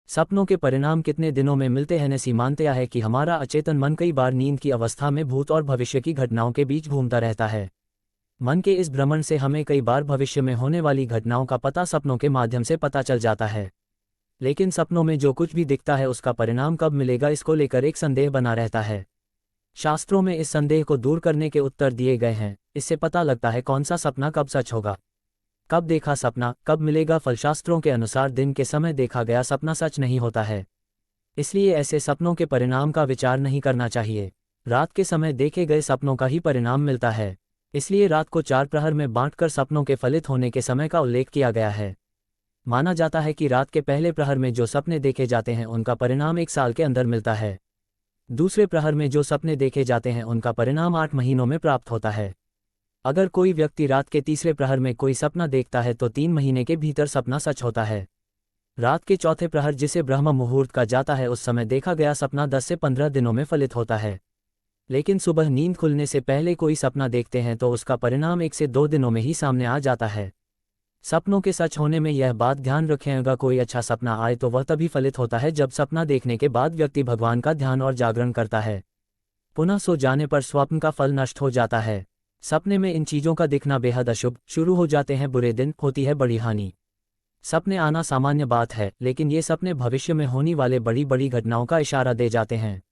सपनों के परिणाम कितने दिनों में मिलते हैं? नसी मानते है कि हमारा अचेतन मन कई बार नींद की अवस्था में भूत और भविष्य की घटनाओं के बीच घूमता रहता है। मन के इस भ्रमण से हमें कई बार भविष्य में होने वाली घटनाओं का पता सपनों के माध्यम से पता चल जाता है। लेकिन सपनों में जो कुछ भी दिखता है उसका परिणाम कब मिलेगा, इसको लेकर एक संदेह बना रहता है। शास्त्रों में इस संदेह को दूर करने के उत्तर दिए गए हैं। इससे पता लगता है कौन सा सपना कब सच होगा, कब देखा सपना कब मिलेगा फल। शास्त्रों के अनुसार दिन के समय देखा गया सपना सच नहीं होता है, इसलिए ऐसे सपनों के परिणाम का विचार नहीं करना चाहिए। रात के समय देखे गए सपनों का ही परिणाम मिलता है, इसलिए रात को 4 प्रहर में बांटकर सपनों के फलित होने के समय का उल्लेख किया गया है। माना जाता है कि रात के पहले प्रहर में जो सपने देखे जाते हैं उनका परिणाम 1 साल के अंदर मिलता है। दूसरे प्रहर में जो सपने देखे जाते हैं उनका परिणाम 8 महीनों में प्राप्त होता है। अगर कोई व्यक्ति रात के तीसरे प्रहर में कोई सपना देखता है तो 3 महीने के भीतर सपना सच होता है। रात के चौथे प्रहर जिसे ब्रह्म मुहूर्त का जाता है उस समय देखा गया सपना 10 से 15 दिनों में फलित होता है। लेकिन सुबह नींद खुलने से पहले कोई सपना देखते हैं तो उसका परिणाम 1 से 2 दिनों में ही सामने आ जाता है। सपनों के सच होने में यह बात ध्यान रखें, कोई अच्छा सपना आए तो वह तभी फलित होता है जब सपना देखने के बाद व्यक्ति भगवान का ध्यान और जागरण करता है। पुनः सो जाने पर स्वप्न का फल नष्ट हो जाता है। सपने में इन चीज़ों का दिखना बेहद अशुभ, शुरू हो जाते हैं बुरे दिन, होती है बड़ी हानि। सपने आना सामान्य बात है, लेकिन ये सपने भविष्य में होने वाले बड़ी बड़ी घटनाओं का इशारा दे जाते हैं।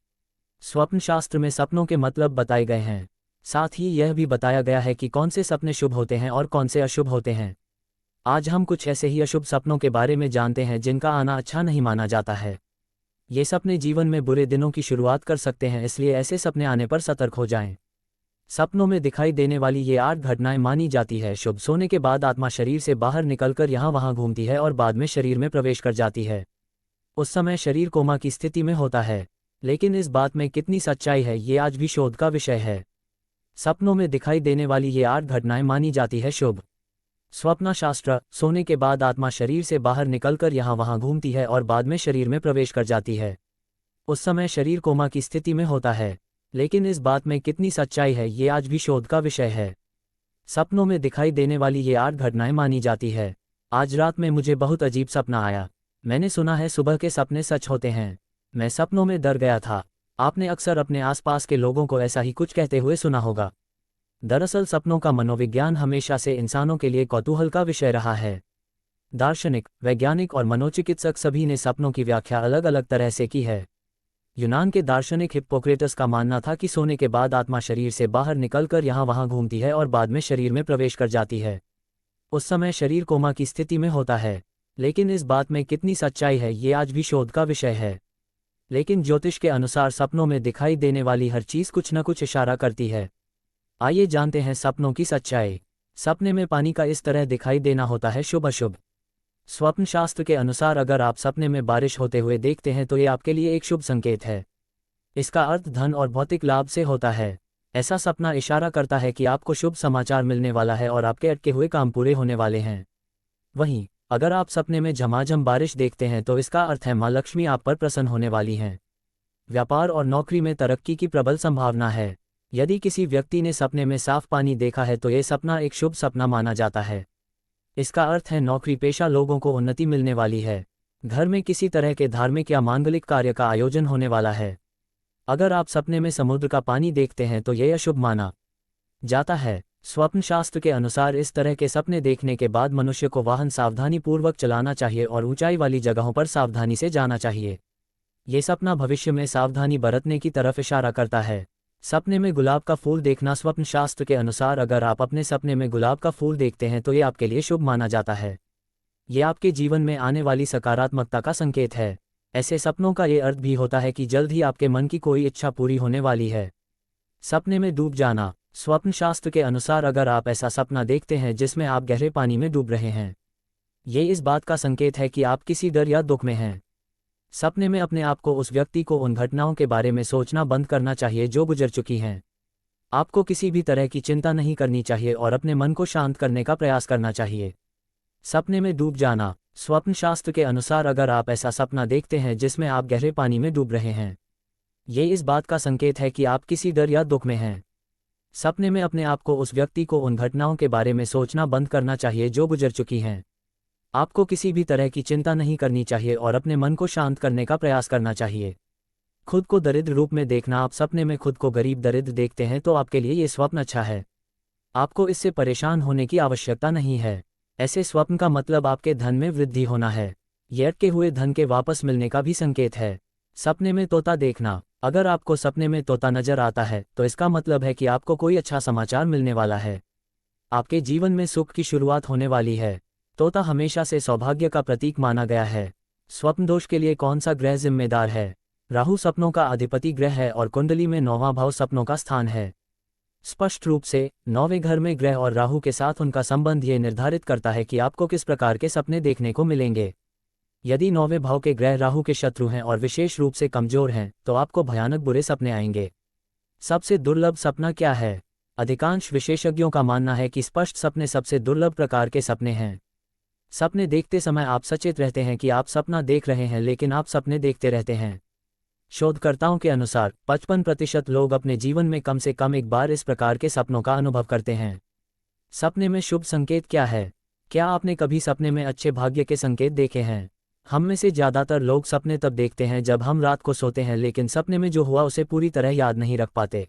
स्वप्न शास्त्र में सपनों के मतलब बताए गए हैं, साथ ही यह भी बताया गया है कि कौन से सपने शुभ होते हैं और कौन से अशुभ होते हैं। आज हम कुछ ऐसे ही अशुभ सपनों के बारे में जानते हैं जिनका आना अच्छा नहीं माना जाता है। ये सपने जीवन में बुरे दिनों की शुरुआत कर सकते हैं, इसलिए ऐसे सपने आने पर सतर्क हो जाएं। सपनों में दिखाई देने वाली ये 8 घटनाएं मानी जाती है शुभ। सोने के बाद आत्मा शरीर से बाहर निकलकर यहाँ वहाँ घूमती है और बाद में शरीर में प्रवेश कर जाती है। उस समय शरीर कोमा की स्थिति में होता है, लेकिन इस बात में कितनी सच्चाई है ये आज भी शोध का विषय है। सपनों में दिखाई देने वाली ये 8 घटनाएं मानी जाती है शुभ। स्वप्न शास्त्र, सोने के बाद आत्मा शरीर से बाहर निकलकर यहाँ वहाँ घूमती है और बाद में शरीर में प्रवेश कर जाती है। उस समय शरीर कोमा की स्थिति में होता है, लेकिन इस बात में कितनी सच्चाई है ये आज भी शोध का विषय है। सपनों में दिखाई देने वाली ये 8 घटनाएं मानी जाती है। आज रात में मुझे बहुत अजीब सपना आया। मैंने सुना है सुबह के सपने सच होते हैं। मैं सपनों में डर गया था। आपने अक्सर अपने आसपास के लोगों को ऐसा ही कुछ कहते हुए सुना होगा। दरअसल सपनों का मनोविज्ञान हमेशा से इंसानों के लिए कौतूहल का विषय रहा है। दार्शनिक, वैज्ञानिक और मनोचिकित्सक सभी ने सपनों की व्याख्या अलग अलग तरह से की है। यूनान के दार्शनिक हिप्पोक्रेटस का मानना था कि सोने के बाद आत्मा शरीर से बाहर निकलकर यहाँ वहाँ घूमती है और बाद में शरीर में प्रवेश कर जाती है। उस समय शरीर कोमा की स्थिति में होता है, लेकिन इस बात में कितनी सच्चाई है ये आज भी शोध का विषय है। लेकिन ज्योतिष के अनुसार सपनों में दिखाई देने वाली हर चीज़ कुछ न कुछ इशारा करती है। आइए जानते हैं सपनों की सच्चाई। सपने में पानी का इस तरह दिखाई देना होता है शुभ अशुभ। स्वप्न शास्त्र के अनुसार अगर आप सपने में बारिश होते हुए देखते हैं तो ये आपके लिए एक शुभ संकेत है। इसका अर्थ धन और भौतिक लाभ से होता है। ऐसा सपना इशारा करता है कि आपको शुभ समाचार मिलने वाला है और आपके अटके हुए काम पूरे होने वाले हैं। वहीं अगर आप सपने में झमाझम बारिश देखते हैं तो इसका अर्थ है माँ लक्ष्मी आप पर प्रसन्न होने वाली हैं। व्यापार और नौकरी में तरक्की की प्रबल संभावना है। यदि किसी व्यक्ति ने सपने में साफ पानी देखा है तो ये सपना एक शुभ सपना माना जाता है। इसका अर्थ है नौकरी पेशा लोगों को उन्नति मिलने वाली है। घर में किसी तरह के धार्मिक या मांगलिक कार्य का आयोजन होने वाला है। अगर आप सपने में समुद्र का पानी देखते हैं तो यह अशुभ माना जाता है। स्वप्न शास्त्र के अनुसार इस तरह के सपने देखने के बाद मनुष्य को वाहन सावधानी पूर्वक चलाना चाहिए और ऊंचाई वाली जगहों पर सावधानी से जाना चाहिए। ये सपना भविष्य में सावधानी बरतने की तरफ इशारा करता है। सपने में गुलाब का फूल देखना, स्वप्न शास्त्र के अनुसार अगर आप अपने सपने में गुलाब का फूल देखते हैं तो ये आपके लिए शुभ माना जाता है। ये आपके जीवन में आने वाली सकारात्मकता का संकेत है। ऐसे सपनों का ये अर्थ भी होता है कि जल्द ही आपके मन की कोई इच्छा पूरी होने वाली है। सपने में डूब जाना, स्वप्न शास्त्र के अनुसार अगर आप ऐसा सपना देखते हैं जिसमें आप गहरे पानी में डूब रहे हैं, ये इस बात का संकेत है कि आप किसी डर या दुख में हैं। सपने में अपने आप को, उस व्यक्ति को उन घटनाओं के बारे में सोचना बंद करना चाहिए जो गुजर चुकी हैं। आपको किसी भी तरह की चिंता नहीं करनी चाहिए और अपने मन को शांत करने का प्रयास करना चाहिए। सपने में डूब जाना, स्वप्न शास्त्र के अनुसार अगर आप ऐसा सपना देखते हैं जिसमें आप गहरे पानी में डूब रहे हैं, ये इस बात का संकेत है कि आप किसी डर या दुख में हैं। सपने में अपने आप को, उस व्यक्ति को उन घटनाओं के बारे में सोचना बंद करना चाहिए जो गुजर चुकी हैं। आपको किसी भी तरह की चिंता नहीं करनी चाहिए और अपने मन को शांत करने का प्रयास करना चाहिए। खुद को दरिद्र रूप में देखना, आप सपने में खुद को गरीब दरिद्र देखते हैं तो आपके लिए ये स्वप्न अच्छा है। आपको इससे परेशान होने की आवश्यकता नहीं है। ऐसे स्वप्न का मतलब आपके धन में वृद्धि होना है। ये अटके हुए धन के वापस मिलने का भी संकेत है। सपने में तोता देखना, अगर आपको सपने में तोता नजर आता है तो इसका मतलब है कि आपको कोई अच्छा समाचार मिलने वाला है। आपके जीवन में सुख की शुरुआत होने वाली है। तोता हमेशा से सौभाग्य का प्रतीक माना गया है। स्वप्न दोष के लिए कौन सा ग्रह जिम्मेदार है? राहु सपनों का अधिपति ग्रह है और कुंडली में 9वां भाव सपनों का स्थान है। स्पष्ट रूप से 9वें घर में ग्रह और राहु के साथ उनका संबंध ये निर्धारित करता है कि आपको किस प्रकार के सपने देखने को मिलेंगे। यदि 9वें भाव के ग्रह राहु के शत्रु हैं और विशेष रूप से कमजोर हैं तो आपको भयानक बुरे सपने आएंगे। सबसे दुर्लभ सपना क्या है? अधिकांश विशेषज्ञों का मानना है कि स्पष्ट सपने सबसे दुर्लभ प्रकार के सपने हैं। सपने देखते समय आप सचेत रहते हैं कि आप सपना देख रहे हैं, लेकिन आप सपने देखते रहते हैं। शोधकर्ताओं के अनुसार 55% लोग अपने जीवन में कम से कम एक बार इस प्रकार के सपनों का अनुभव करते हैं। सपने में शुभ संकेत क्या है? क्या आपने कभी सपने में अच्छे भाग्य के संकेत देखे हैं? हम में से ज़्यादातर लोग सपने तब देखते हैं जब हम रात को सोते हैं, लेकिन सपने में जो हुआ उसे पूरी तरह याद नहीं रख पाते।